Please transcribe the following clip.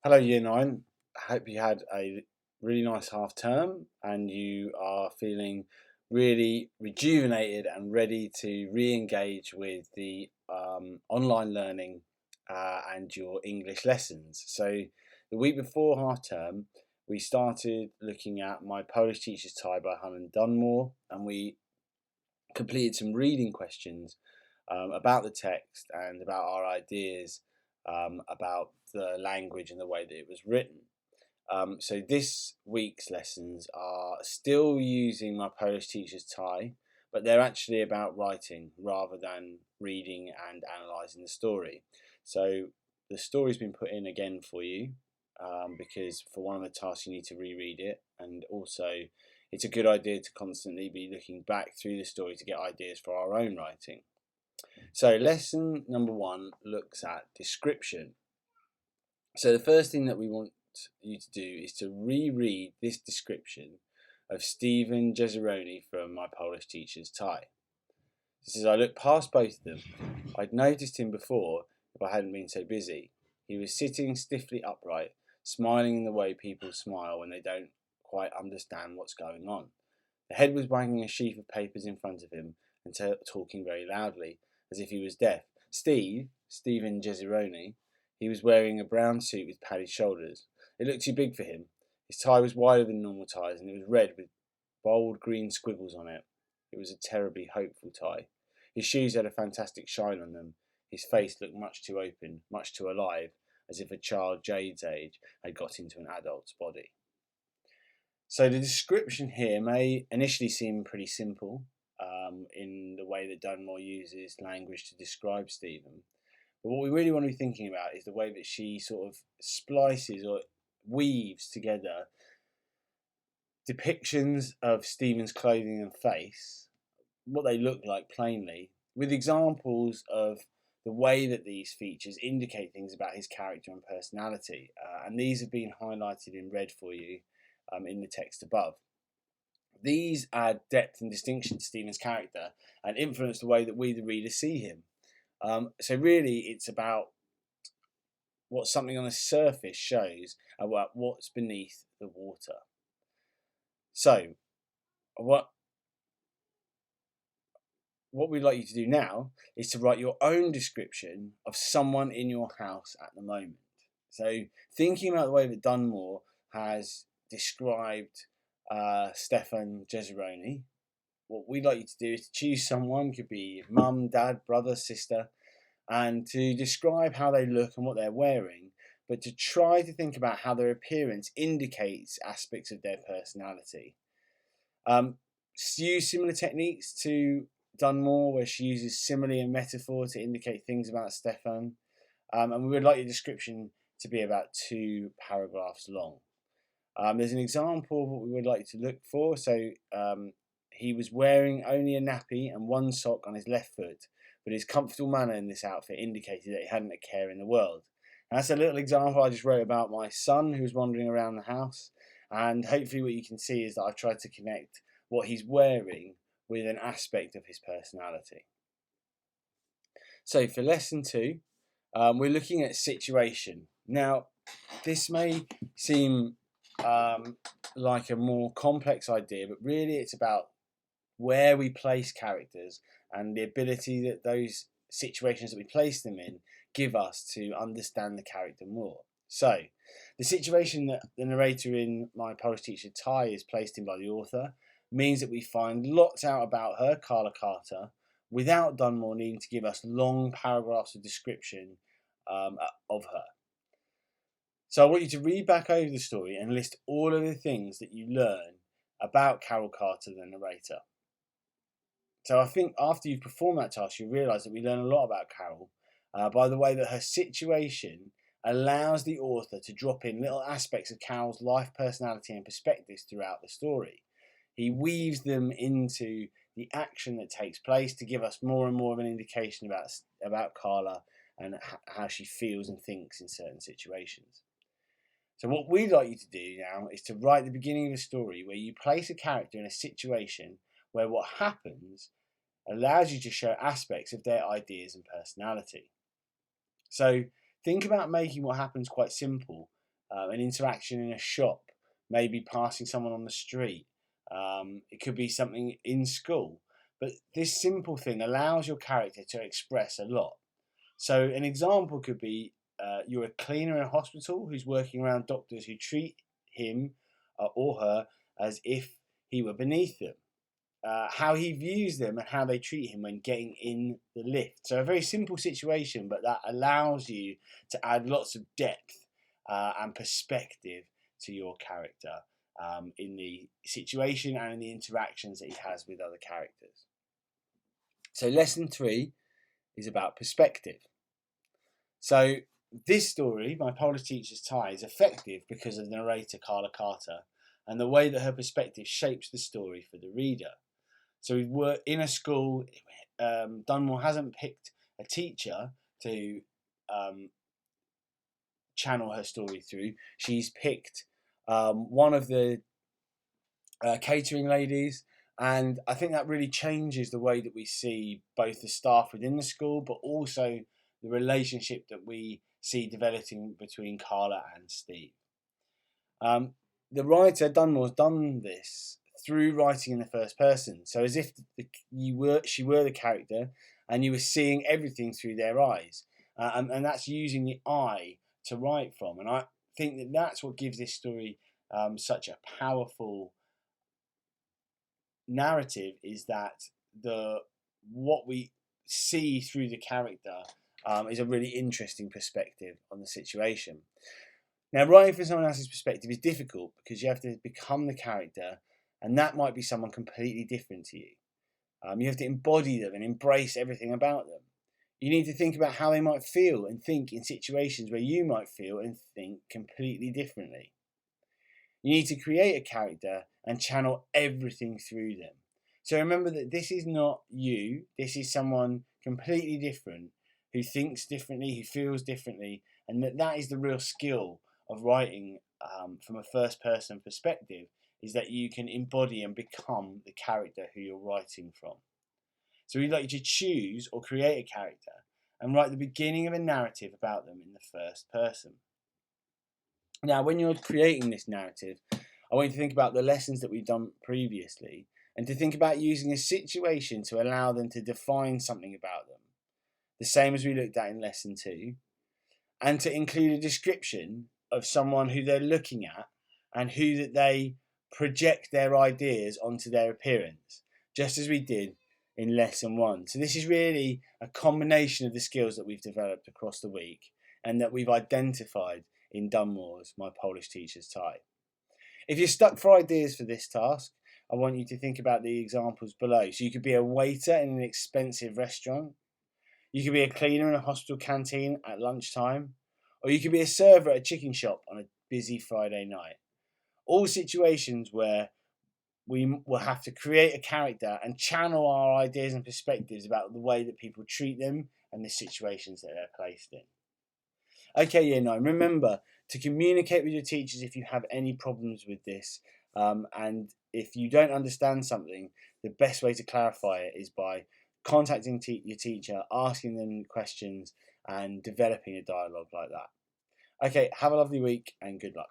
Hello, Year 9. I hope you had a really nice half term and you are feeling really rejuvenated and ready to re engage with the online learning and your English lessons. So, the week before half term, we started looking at My Polish Teacher's Tie by Helen Dunmore, and we completed some reading questions about the text and about our ideas about the language and the way that it was written. So this week's lessons are still using My Polish Teacher's Tie, but they're actually about writing rather than reading and analysing the story. So the story's been put in again for you because for one of the tasks you need to reread it, and also it's a good idea to constantly be looking back through the story to get ideas for our own writing. So lesson number 1 looks at description. So the first thing that we want you to do is to reread this description of Stephen Jezeroni from My Polish Teacher's Tie. This is, I looked past both of them. I'd noticed him before if I hadn't been so busy. He was sitting stiffly upright, smiling in the way people smile when they don't quite understand what's going on. The head was wagging a sheaf of papers in front of him and talking very loudly, as if he was deaf. Stephen Jezeroni, he was wearing a brown suit with padded shoulders. It looked too big for him. His tie was wider than normal ties, and it was red with bold green squiggles on it. It was a terribly hopeful tie. His shoes had a fantastic shine on them. His face looked much too open, much too alive, as if a child Jade's age had got into an adult's body. So the description here may initially seem pretty simple in the way that Dunmore uses language to describe Stephen. But what we really want to be thinking about is the way that she sort of splices or weaves together depictions of Stephen's clothing and face, what they look like plainly, with examples of the way that these features indicate things about his character and personality. And these have been highlighted in red for you in the text above. These add depth and distinction to Stephen's character and influence the way that we, the reader, see him. So really, it's about what something on the surface shows about what's beneath the water. So, what we'd like you to do now is to write your own description of someone in your house at the moment. So, thinking about the way that Dunmore has described Stefan Jezeroni, what we'd like you to do is to choose someone, could be mum, dad, brother, sister, and to describe how they look and what they're wearing, but to try to think about how their appearance indicates aspects of their personality. Use similar techniques to Dunmore, where she uses simile and metaphor to indicate things about Stefan. And we would like your description to be about 2 paragraphs long. There's an example of what we would like to look for. So he was wearing only a nappy and one sock on his left foot, but his comfortable manner in this outfit indicated that he hadn't a care in the world. And that's a little example I just wrote about my son who's wandering around the house. And hopefully what you can see is that I've tried to connect what he's wearing with an aspect of his personality. So for lesson 2, we're looking at situation. Now, this may seem like a more complex idea, but really it's about where we place characters and the ability that those situations that we place them in give us to understand the character more. So, the situation that the narrator in My Polish Teacher Tie is placed in by the author means that we find lots out about her, Carla Carter, without Dunmore needing to give us long paragraphs of description of her. So I want you to read back over the story and list all of the things that you learn about Carol Carter, the narrator. So I think after you've performed that task, you realise that we learn a lot about Carol by the way that her situation allows the author to drop in little aspects of Carol's life, personality and perspectives throughout the story. He weaves them into the action that takes place to give us more and more of an indication about Carla and how she feels and thinks in certain situations. So what we'd like you to do now is to write the beginning of a story where you place a character in a situation where what happens allows you to show aspects of their ideas and personality. So think about making what happens quite simple an interaction in a shop, maybe passing someone on the street. It could be something in school. But this simple thing allows your character to express a lot. So an example could be you're a cleaner in a hospital who's working around doctors who treat him or her as if he were beneath them. How he views them and how they treat him when getting in the lift. So a very simple situation, but that allows you to add lots of depth and perspective to your character in the situation and in the interactions that he has with other characters. So lesson 3 is about perspective. So this story, My Polish Teacher's Tie, is effective because of the narrator Carla Carter and the way that her perspective shapes the story for the reader. So we were in a school. Dunmore hasn't picked a teacher to channel her story through. She's picked one of the catering ladies, and I think that really changes the way that we see both the staff within the school, but also the relationship that we see developing between Carla and Steve. The writer Dunmore's done this through writing in the first person, so as if she were the character, and you were seeing everything through their eyes, and that's using the eye to write from. And I think that that's what gives this story such a powerful narrative, is that what we see through the character is a really interesting perspective on the situation. Now, writing from someone else's perspective is difficult because you have to become the character, and that might be someone completely different to you. You have to embody them and embrace everything about them. You need to think about how they might feel and think in situations where you might feel and think completely differently. You need to create a character and channel everything through them. So remember that this is not you, this is someone completely different who thinks differently, who feels differently, and that is the real skill of writing from a first person perspective, is that you can embody and become the character who you're writing from. So we'd like you to choose or create a character and write the beginning of a narrative about them in the first person. Now, when you're creating this narrative, I want you to think about the lessons that we've done previously, and to think about using a situation to allow them to define something about them, the same as we looked at in lesson 2, and to include a description of someone who they're looking at and who that they project their ideas onto their appearance, just as we did in lesson 1. So this is really a combination of the skills that we've developed across the week and that we've identified in Dunmore's My Polish Teacher's Tie. If you're stuck for ideas for this task, I want you to think about the examples below. So you could be a waiter in an expensive restaurant, you could be a cleaner in a hospital canteen at lunchtime, or you could be a server at a chicken shop on a busy Friday night. All situations where we will have to create a character and channel our ideas and perspectives about the way that people treat them and the situations that they're placed in. Okay, Year 9, remember to communicate with your teachers if you have any problems with this. And if you don't understand something, the best way to clarify it is by contacting your teacher, asking them questions, and developing a dialogue like that. Okay, have a lovely week and good luck.